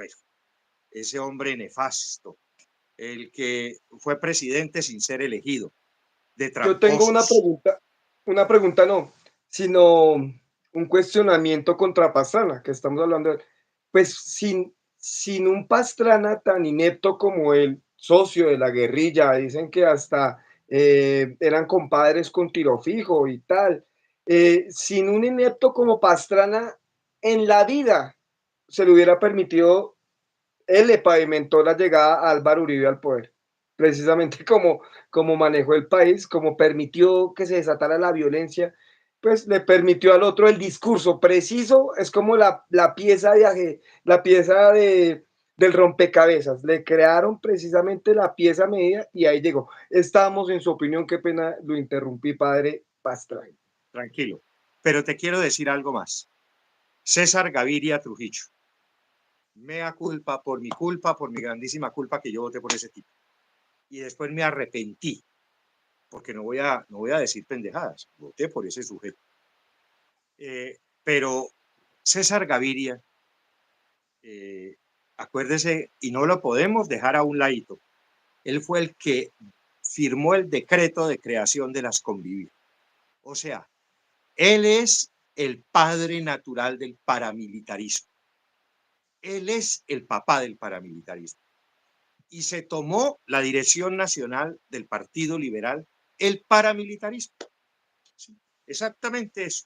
Borrero, ese hombre nefasto, el que fue presidente sin ser elegido, de Yo tengo tramposos. una pregunta no, sino un cuestionamiento contra Pastrana, que estamos hablando de, pues sin un Pastrana tan inepto como el socio de la guerrilla, dicen que hasta eran compadres con tiro fijo y tal, sin un inepto como Pastrana en la vida se le hubiera permitido, él le pavimentó la llegada a Álvaro Uribe al poder, precisamente como manejó el país, como permitió que se desatara la violencia, pues le permitió al otro el discurso preciso, es como la pieza del rompecabezas, le crearon precisamente la pieza medida y ahí llegó. Estamos en su opinión, qué pena lo interrumpí, padre Pastrana. Tranquilo. Pero te quiero decir algo más. César Gaviria Trujillo, mea culpa, por mi grandísima culpa que yo voté por ese tipo. Y después me arrepentí, porque no voy a decir pendejadas, voté por ese sujeto. Pero César Gaviria, acuérdese, y no lo podemos dejar a un ladito, él fue el que firmó el decreto de creación de las Convivir. O sea, él es el padre natural del paramilitarismo. Él es el papá del paramilitarismo. Y se tomó la dirección nacional del Partido Liberal, el paramilitarismo. Sí, exactamente eso.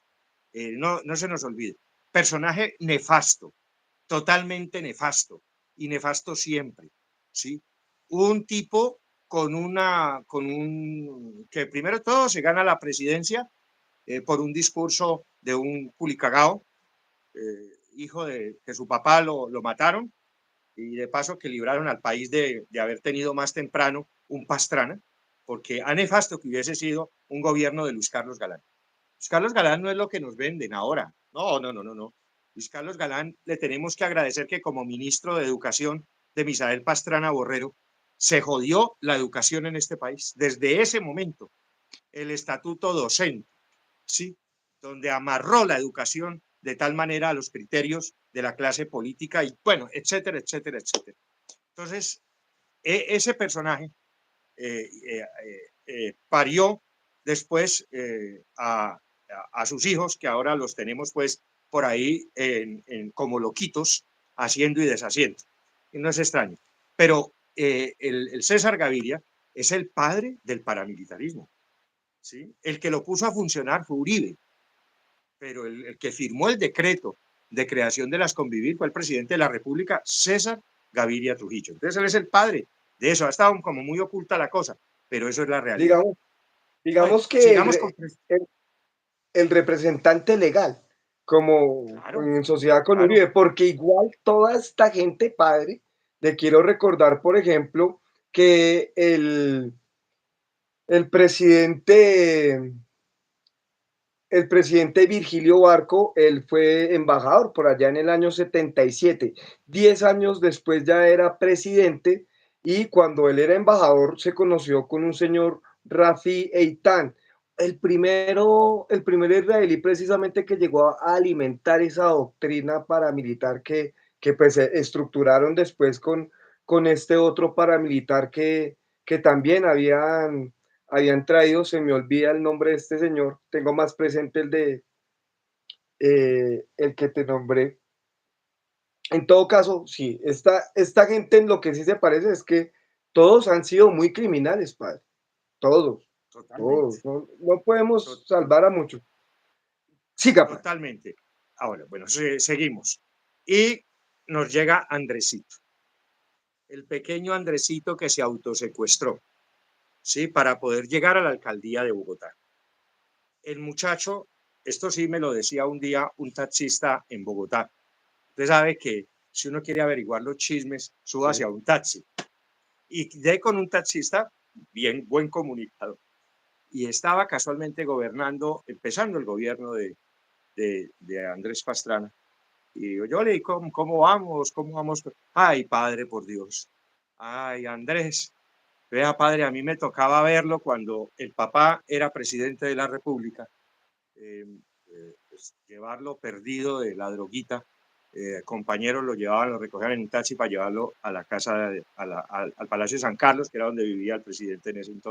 No se nos olvide. Personaje nefasto, totalmente nefasto, y nefasto siempre. ¿Sí? Un tipo que primero todo se gana la presidencia por un discurso de un culicagao, hijo de que su papá lo mataron, y de paso que libraron al país de haber tenido más temprano un Pastrana, porque a nefasto que hubiese sido un gobierno de Luis Carlos Galán. Luis Carlos Galán no es lo que nos venden ahora. No. Luis Carlos Galán le tenemos que agradecer que como ministro de Educación de Misael Pastrana Borrero se jodió la educación en este país. Desde ese momento, el estatuto docente, ¿sí? Donde amarró la educación de tal manera a los criterios de la clase política y bueno, etcétera, etcétera, etcétera. Entonces, ese personaje parió después a sus hijos, que ahora los tenemos pues por ahí como loquitos, haciendo y deshaciendo. Y no es extraño. Pero el César Gaviria es el padre del paramilitarismo. ¿Sí? El que lo puso a funcionar fue Uribe, pero el que firmó el decreto de creación de las Convivir fue el presidente de la República, César Gaviria Trujillo. Entonces él es el padre de eso. Ha estado como muy oculta la cosa, pero eso es la realidad. Digamos, Bueno, digamos que sigamos con... el, el representante legal, como Claro, en sociedad con claro. Uribe, porque igual toda esta gente, padre, le quiero recordar, por ejemplo, que el presidente, el presidente Virgilio Barco, él fue embajador por allá en el año 77. 10 años después ya era presidente y cuando él era embajador se conoció con un señor Rafi Eitan, el primer israelí precisamente que llegó a alimentar esa doctrina paramilitar que pues estructuraron después con este otro paramilitar que también habían traído, se me olvida el nombre de este señor, tengo más presente el que te nombré. En todo caso, sí, esta gente en lo que sí se parece es que todos han sido muy criminales, padre. Todos, Totalmente. todos. No podemos To salvar a muchos. Siga, padre. totalmente. Ahora, bueno, seguimos. Y nos llega Andresito, el pequeño Andresito que se autosecuestró, ¿sí? Para poder llegar a la alcaldía de Bogotá. El muchacho, esto sí me lo decía un día un taxista en Bogotá. Usted sabe que si uno quiere averiguar los chismes, suba Sí. hacia un taxi. Y de con un taxista bien buen comunicado. Y estaba casualmente gobernando, empezando el gobierno de Andrés Pastrana. Y yo le dije, ¿cómo vamos? ¿Cómo vamos? Ay, padre, por Dios. Ay, Andrés. Vea, padre, a mí me tocaba verlo cuando el papá era presidente de la República, pues, llevarlo perdido de la droguita. compañeros lo llevaban, lo recogían en un taxi para llevarlo a la casa, al Palacio de San Carlos, que era donde vivía el presidente en ese entonces.